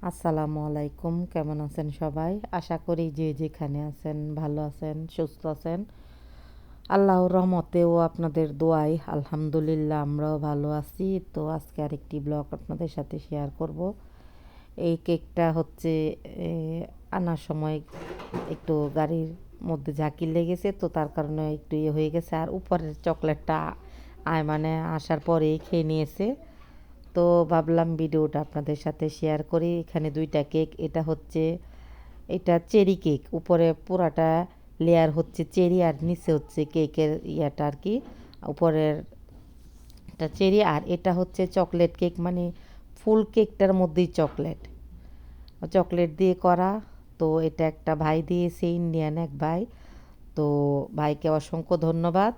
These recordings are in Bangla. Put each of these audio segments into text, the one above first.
আসসালামু আলাইকুম, কেমন আছেন সবাই? আশা করি যে যেখানে আছেন ভালো আছেন, সুস্থ আছেন। আল্লাহর রহমতেও আপনাদের দোয়ায় আলহামদুলিল্লাহ আমরাও ভালো আছি। তো আজকে আরেকটি ব্লগ আপনাদের সাথে শেয়ার করব। এই কেকটা হচ্ছে এ, আনার সময় একটু গাড়ির মধ্যে ঝাঁকি লেগেছে, তো তার কারণে একটু ইয়ে হয়ে গেছে। আর উপরের চকলেটটা মানে আসার পরেই খেয়ে নিয়েছে। তো ভাবলাম ভিডিওটা আপনাদের সাথে শেয়ার করি। এখানে দুইটা কেক, এটা চেরি কেক, উপরে পুরাটা লেয়ার হচ্ছে চেরি আর নিচে হচ্ছে কেকের ইয়াটা আর কি, উপরের এটা চেরি আর এটা হচ্ছে চকলেট কেক, মানে ফুল কেকটার মধ্যেই চকলেট চকলেট দিয়ে করা। তো এটা একটা ভাই দিয়েছে, ইন্ডিয়ান এক ভাই। তো ভাইকে অসংখ্য ধন্যবাদ।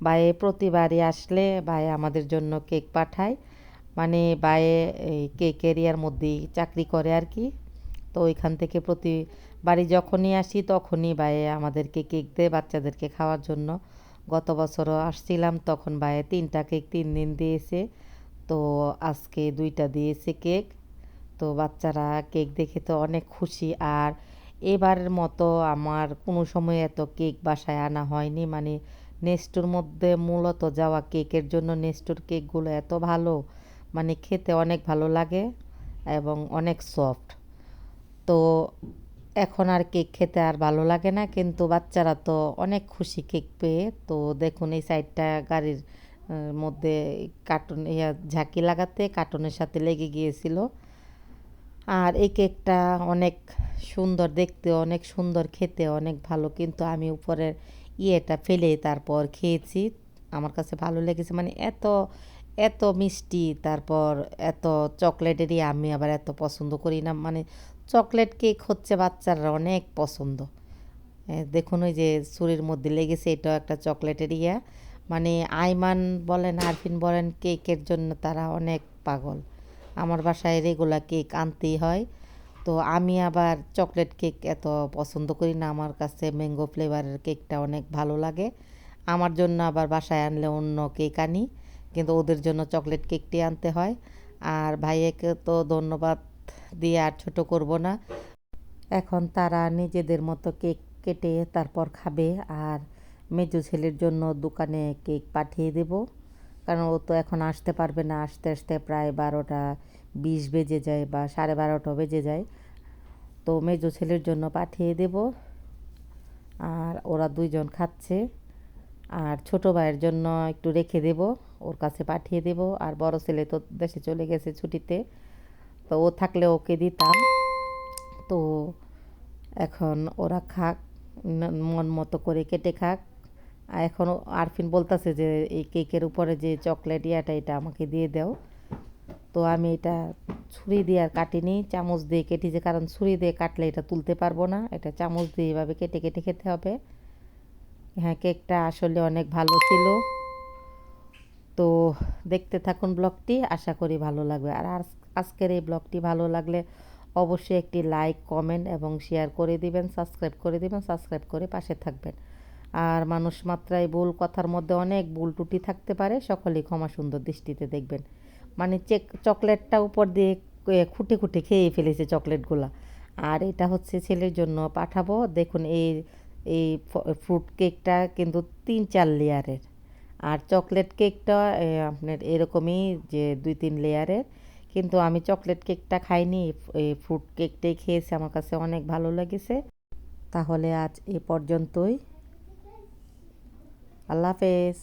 ভাই প্রতিবারই আসলে ভাই আমাদের জন্য কেক পাঠায়, মানে বাইরে এই কেক এরিয়ার মধ্যেই চাকরি করে আর কি। তো ওইখান থেকে প্রতিবারই যখনই আসি তখনই বাইরে আমাদেরকে কেক দেয় বাচ্চাদেরকে খাওয়ার জন্য। গত বছরও আসছিলাম, তখন বাইরে 3টা কেক 3 দিন দিয়েছে। তো আজকে 2টা দিয়েছে কেক। তো বাচ্চারা কেক দেখে তো অনেক খুশি। আর এবারের মতো আমার কোনো সময় এত কেক বাসায় আনা হয়নি, মানে নেস্টোর মধ্যে মূলত যাওয়া কেকের জন্য। নেস্টোর কেকগুলো এত ভালো, মানে খেতে অনেক ভালো লাগে এবং অনেক সফট। তো এখন আর কেক খেতে আর ভালো লাগে না, কিন্তু বাচ্চারা তো অনেক খুশি কেক পেয়ে। তো দেখুন এই সাইডটা গাড়ির মধ্যে কার্টুন ঝাঁকি লাগাতে কার্টুনের সাথে লেগে গিয়েছিল। আর এই কেকটা অনেক সুন্দর দেখতে, অনেক সুন্দর খেতে, অনেক ভালো, কিন্তু আমি উপরের ইয়েটা ফেলে তারপর খেয়েছি। আমার কাছে ভালো লেগেছে, মানে এত এত মিষ্টি, তারপর এত চকলেটেরই আমি আবার এত পছন্দ করি না। মানে চকলেট কেক হচ্ছে বাচ্চারা অনেক পছন্দ। দেখুন ওই যে ছুরির মধ্যে লেগেছে, এটাও একটা চকলেটের ইয়া। মানে আইমান বলেন আরফিন বলেন, কেকের জন্য তারা অনেক পাগল। আমার বাসায় রেগুলার কেক আনতেই হয়। তো আমি আবার চকলেট কেক এত পছন্দ করি না, আমার কাছে ম্যাঙ্গো ফ্লেভারের কেকটা অনেক ভালো লাগে। আমার জন্য আবার বাসায় আনলে অন্য কেক আনি, কিন্তু ওদের জন্য চকলেট কেকটি আনতে হয়। আর ভাইয়াকে তো ধন্যবাদ দিয়ে আর ছোট করব না। এখন তারা নিজেদের মতো কেক কেটে তারপর খাবে। আর মেজো ছেলের জন্য দোকানে কেক পাঠিয়ে দেব, কারণ ও তো এখন আসতে পারবে না। আসতে আসতে প্রায় 12টা 20 বেজে যায় বা 12:30 বেজে যায়। তো মেজো ছেলের জন্য পাঠিয়ে দেব। আর ওরা দুইজন খাচ্ছে। আর ছোট ভাইয়ের জন্য একটু রেখে দেব, ওর কাছে পাঠিয়ে দেব। আর বড় ছেলে তো দেশে চলে গেছে ছুটিতে, তো ও থাকলে ওকে দিতাম। তো এখন ওরা খাক, মন মতো করে কেটে খাক। আর এখনও আরফিন বলতেছে যে এই কেকের উপরে যে চকলেট ইয়াটা এটা আমাকে দিয়ে দাও। তো আমি এটা ছুরি দিয়ে আর কাটিনি, চামচ দিয়ে কেটেছি, কারণ ছুরি দিয়ে কাটলে এটা তুলতে পারবো না। এটা চামচ দিয়ে এভাবে কেটে কেটে খেতে হবে। হ্যাঁ, কেকটা আসলে অনেক ভালো ছিল। তো দেখতে থাকুন ব্লগটি, আশা করি ভালো লাগবে। আর আজকের এই ব্লগটি ভালো লাগলে অবশ্যই একটি লাইক, কমেন্ট এবং শেয়ার করে দিবেন, সাবস্ক্রাইব করে দিবেন, সাবস্ক্রাইব করে পাশে থাকবেন। আর মানুষ মাত্রাই ভুল, কথার মধ্যে অনেক ভুল ত্রুটি থাকতে পারে, সকলেই ক্ষমা সুন্দর দৃষ্টিতে দেখবেন। মানে চকলেটটা উপর দিয়ে খুঁটে খুঁটে খেয়ে ফেলেছে চকলেটগুলা। আর এটা হচ্ছে ছেলের জন্য পাঠাবো। দেখুন এই এই ফ্রুট কেকটা কিন্তু 3-4 লেয়ারের। আর চকলেট কেকটা আপনার এরকমই, যে 2-3 লেয়ারের। কিন্তু আমি চকলেট কেকটা খাইনি, এই ফ্রুট কেকটাই খেয়েছি, আমার কাছে অনেক ভালো লেগেছে। তাহলে আজ এ পর্যন্তই। আল্লাহ হাফেজ।